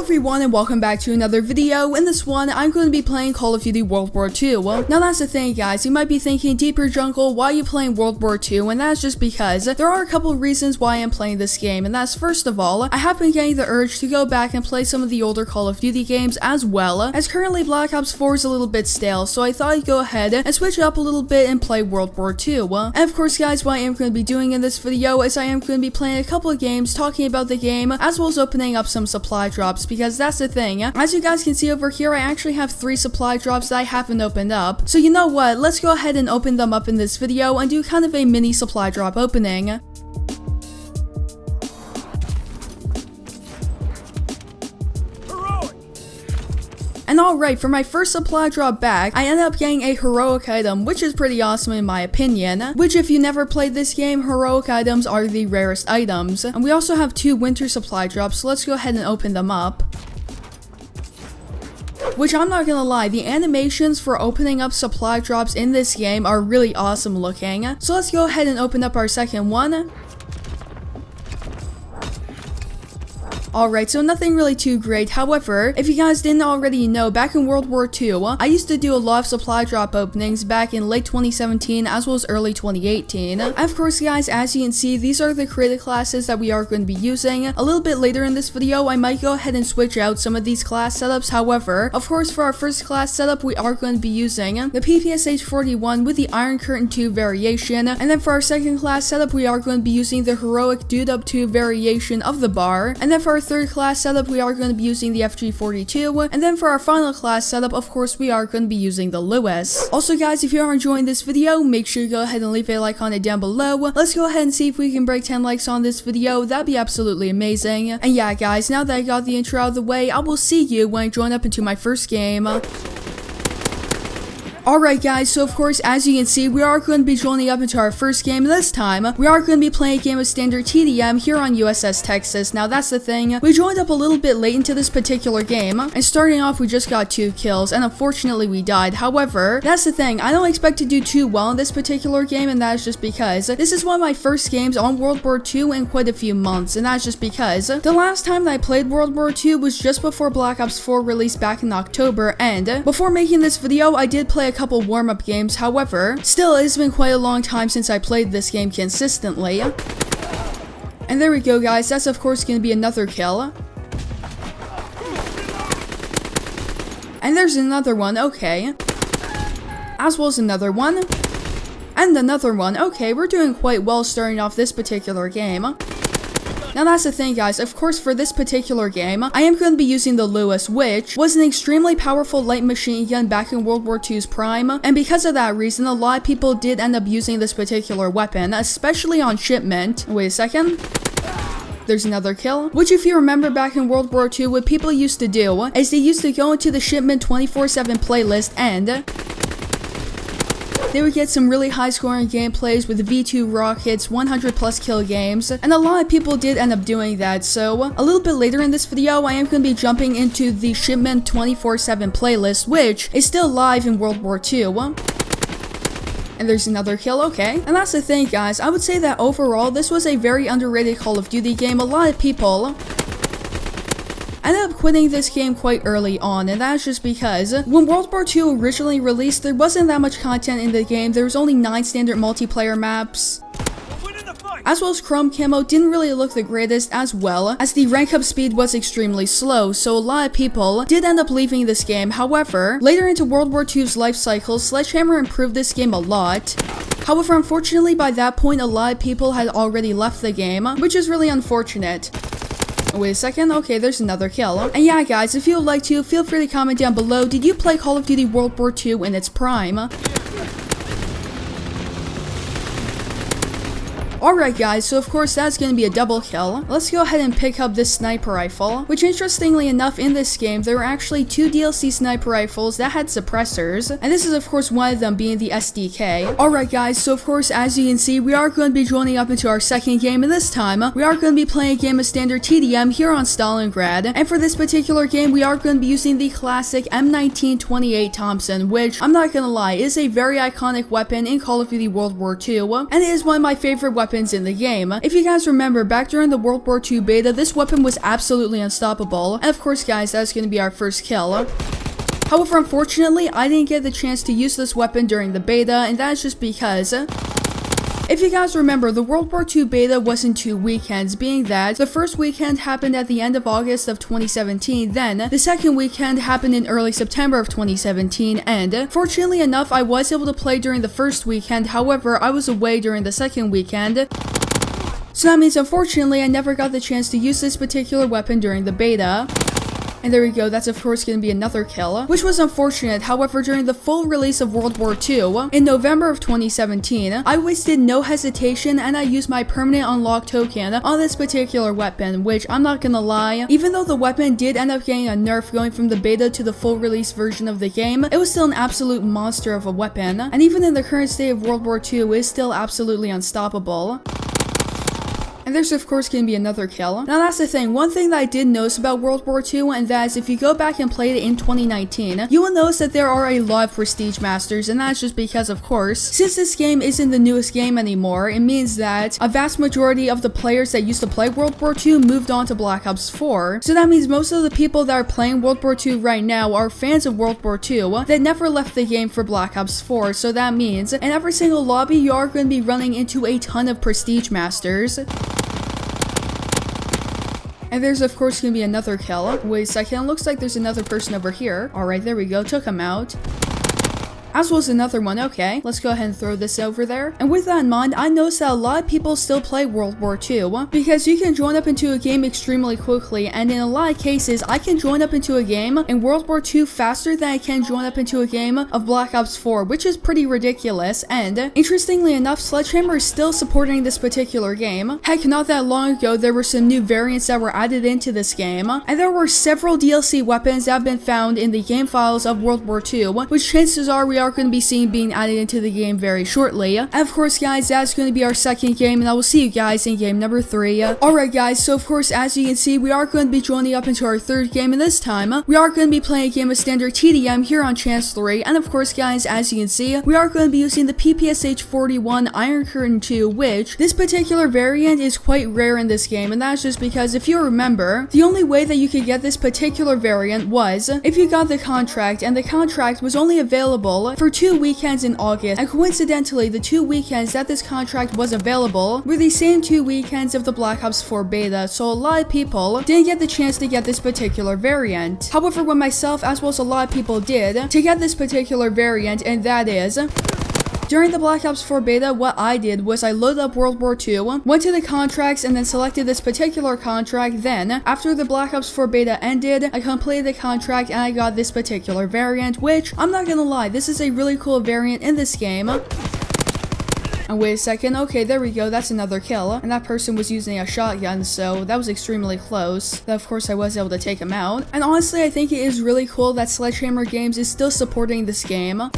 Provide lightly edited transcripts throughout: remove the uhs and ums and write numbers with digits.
everyone and welcome back to another video. In this one, I'm going to be playing Call of Duty World War II. Now that's the thing guys, you might be thinking, Deeper Jungle, why are you playing World War II? And that's just because there are a couple of reasons why I'm playing this game, and that's first of all, I have been getting the urge to go back and play some of the older Call of Duty games as well, as currently Black Ops 4 is a little bit stale, so I thought I'd go ahead and switch it up a little bit and play World War II. And of course guys, what I am going to be doing in this video is I am going to be playing a couple of games, talking about the game, as well as opening up some supply drops, because that's the thing. As you guys can see over here, I actually have 3 supply drops that I haven't opened up. So you know what, let's go ahead and open them up in this video and do kind of a mini supply drop opening. And alright, for my first supply drop back, I ended up getting a heroic item, which is pretty awesome in my opinion. Which, if you never played this game, heroic items are the rarest items. And we also have 2 winter supply drops, so let's go ahead and open them up. Which, I'm not gonna lie, the animations for opening up supply drops in this game are really awesome looking. So let's go ahead and open up our second one. Alright, so nothing really too great. However, if you guys didn't already know, back in World War II, I used to do a lot of supply drop openings back in late 2017 as well as early 2018. And of course guys, as you can see, these are the creative classes that we are going to be using. A little bit later in this video, I might go ahead and switch out some of these class setups. However, of course for our first class setup, we are going to be using the PPSH-41 with the Iron Curtain 2 variation. And then for our second class setup, we are going to be using the heroic WW2 variation of the bar. And then for our third class setup, we are going to be using the FG42, and then for our final class setup, of course, we are going to be using the Lewis. Also guys, if you are enjoying this video, make sure you go ahead and leave a like on it down below. Let's go ahead and see if we can break 10 likes on this video. That'd be absolutely amazing. And yeah guys, now that I got the intro out of the way, I will see you when I join up into my first game. Alright guys, so of course, as you can see, we are going to be joining up into our first game. This time, we are going to be playing a game of standard TDM here on USS Texas. Now that's the thing, we joined up a little bit late into this particular game, and starting off we just got 2 kills, and unfortunately we died. However, that's the thing, I don't expect to do too well in this particular game, and that is just because this is one of my first games on World War II in quite a few months, and that's just because the last time that I played World War II was just before Black Ops 4 released back in October, and before making this video, I did play a couple warm-up games. However, still it has been quite a long time since I played this game consistently. And there we go guys, that's of course going to be another kill. And there's another one, okay. As well as another one. And another one, okay, we're doing quite well starting off this particular game. Now that's the thing guys, of course for this particular game, I am going to be using the Lewis, which was an extremely powerful light machine gun back in World War II's prime, and because of that reason, a lot of people did end up using this particular weapon, especially on shipment. Wait a second. There's another kill. Which if you remember back in World War II, what people used to do is they used to go into the shipment 24/7 playlist and they would get some really high scoring gameplays with V2 rockets, 100 plus kill games, and a lot of people did end up doing that. So a little bit later in this video, I am going to be jumping into the shipment 24/7 playlist, which is still live in World War II. And there's another kill, okay. And that's the thing guys, I would say that overall, this was a very underrated Call of Duty game. A lot of people ended up quitting this game quite early on, and that's just because when World War II originally released, there wasn't that much content in the game. There was only 9 standard multiplayer maps. As well as Chrome Camo didn't really look the greatest, as well as the rank up speed was extremely slow, so a lot of people did end up leaving this game. However, later into World War II's life cycle, Sledgehammer improved this game a lot. However, unfortunately by that point, a lot of people had already left the game, which is really unfortunate. Wait a second, okay, there's another kill. And yeah guys, if you would like to, feel free to comment down below, did you play Call of Duty World War II in its prime? Alright guys, so of course that's going to be a double kill. Let's go ahead and pick up this sniper rifle, which interestingly enough in this game, there were actually 2 DLC sniper rifles that had suppressors, and this is of course one of them being the SDK. Alright guys, so of course as you can see, we are going to be joining up into our second game, and this time, we are going to be playing a game of standard TDM here on Stalingrad, and for this particular game, we are going to be using the classic M1928 Thompson, which, I'm not gonna lie, is a very iconic weapon in Call of Duty World War II, and it is one of my favorite weapons weapons in the game. If you guys remember, back during the World War II beta, this weapon was absolutely unstoppable. And of course, guys, that's going to be our first kill. However, unfortunately, I didn't get the chance to use this weapon during the beta, and that is just because if you guys remember, the World War II beta was in 2 weekends, being that the first weekend happened at the end of August of 2017, then the second weekend happened in early September of 2017, and fortunately enough, I was able to play during the first weekend. However, I was away during the second weekend. So that means, unfortunately, I never got the chance to use this particular weapon during the beta. And there we go, that's of course going to be another kill, which was unfortunate. However, during the full release of World War II, in November of 2017, I wasted no hesitation and I used my permanent unlock token on this particular weapon, which I'm not gonna lie, even though the weapon did end up getting a nerf going from the beta to the full release version of the game, it was still an absolute monster of a weapon, and even in the current state of World War II, it is still absolutely unstoppable. And there's of course going to be another kill. Now that's the thing, one thing that I did notice about World War II, and that is if you go back and play it in 2019, you will notice that there are a lot of Prestige Masters, and that's just because, of course, since this game isn't the newest game anymore, it means that a vast majority of the players that used to play World War II moved on to Black Ops 4. So that means most of the people that are playing World War II right now are fans of World War II that never left the game for Black Ops 4. So that means in every single lobby you are going to be running into a ton of Prestige Masters. And there's of course going to be another kill. Wait a second, looks like there's another person over here. Alright, there we go, took him out. As well as another one. Okay, let's go ahead and throw this over there. And with that in mind, I noticed that a lot of people still play World War II because you can join up into a game extremely quickly, and in a lot of cases, I can join up into a game in World War II faster than I can join up into a game of Black Ops 4, which is pretty ridiculous. And interestingly enough, Sledgehammer is still supporting this particular game. Heck, not that long ago, there were some new variants that were added into this game, and there were several DLC weapons that have been found in the game files of World War II, which chances are we are going to be seeing being added into the game very shortly. And of course, guys, that's going to be our second game, and I will see you guys in game number 3. Alright guys, so of course, as you can see, we are going to be joining up into our third game, and this time, we are going to be playing a game of standard TDM here on Chancellery. And of course, guys, as you can see, we are going to be using the PPSH-41 Iron Curtain 2, which this particular variant is quite rare in this game, and that's just because, if you remember, the only way that you could get this particular variant was if you got the contract, and the contract was only available for 2 weekends in August, and coincidentally, the 2 weekends that this contract was available were the same 2 weekends of the Black Ops 4 beta, so a lot of people didn't get the chance to get this particular variant. However, when myself, as well as a lot of people did, to get this particular variant, and that is, during the Black Ops 4 beta, what I did was I loaded up World War II, went to the contracts, and then selected this particular contract. Then, after the Black Ops 4 beta ended, I completed the contract and I got this particular variant, which, I'm not gonna lie, this is a really cool variant in this game. And wait a second, okay, there we go, that's another kill. And that person was using a shotgun, so that was extremely close. But of course, I was able to take him out. And honestly, I think it is really cool that Sledgehammer Games is still supporting this game,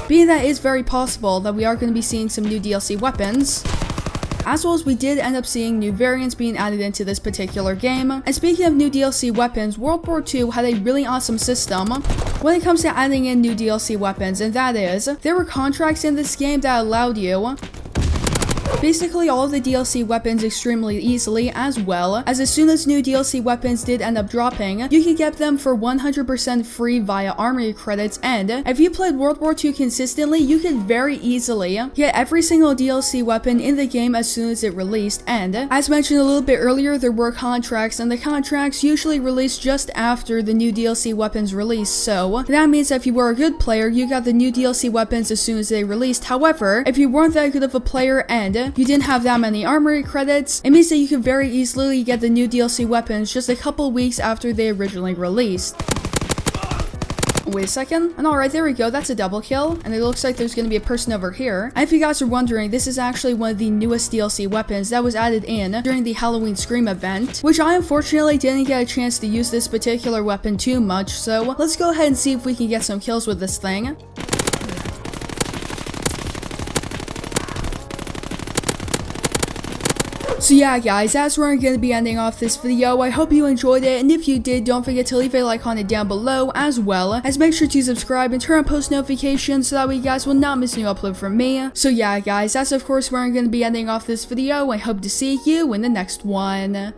being that it is very possible that we are going to be seeing some new DLC weapons, as well as we did end up seeing new variants being added into this particular game. And speaking of new DLC weapons, World War II had a really awesome system when it comes to adding in new DLC weapons, and that is, there were contracts in this game that allowed you basically all of the DLC weapons extremely easily, as well as soon as new DLC weapons did end up dropping, you could get them for 100% free via armory credits. And if you played World War II consistently, you could very easily get every single DLC weapon in the game as soon as it released. And as mentioned a little bit earlier, there were contracts, and the contracts usually released just after the new DLC weapons released, so that means that if you were a good player, you got the new DLC weapons as soon as they released. However, if you weren't that good of a player and you didn't have that many armory credits, it means that you could very easily get the new DLC weapons just a couple weeks after they originally released. Wait a second, and alright, there we go, that's a double kill, and it looks like there's gonna be a person over here. And if you guys are wondering, this is actually one of the newest DLC weapons that was added in during the Halloween Scream event, which I unfortunately didn't get a chance to use this particular weapon too much, so let's go ahead and see if we can get some kills with this thing. So yeah guys, that's where I'm going to be ending off this video. I hope you enjoyed it, and if you did, don't forget to leave a like on it down below, as well as make sure to subscribe and turn on post notifications so that way you guys will not miss a new upload from me. So yeah guys, that's of course where I'm going to be ending off this video. I hope to see you in the next one.